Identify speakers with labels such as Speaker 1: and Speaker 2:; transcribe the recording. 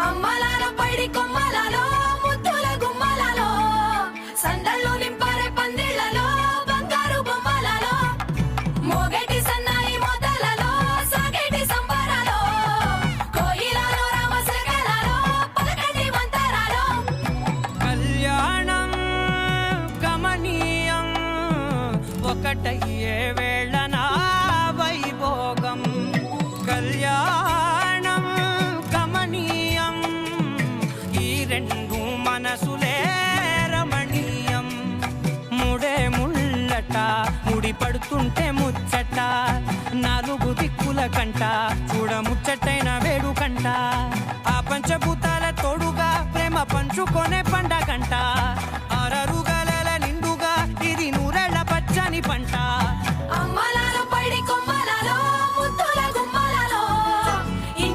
Speaker 1: అమ్మలాలో పైడి కొమ్మలలో ముద్దుల గుమ్మలలో సందళ్ళు నింపారే పందిళ్లలో బంగారు బొమ్మలలో మోగేటి సన్నాయి మోతలలో సాగేటి సంబరాలో కోయిలలో రామశకలలో పలకటి మంతరాలో
Speaker 2: కళ్యాణం గమనీయం ఒకటయ్యే వేళన వైభోగం కళ్యాణం గమనీయం ఈ రెండు మనసులే రమణీయం ముడే ముళ్ళట ముడి పడుతుంటే ముచ్చట నాలుగు దిక్కుల కంట చూడ ముచ్చటైన వేడుకంట ఆ పంచభూతాల తోడుగా ప్రేమ పంచుకొనే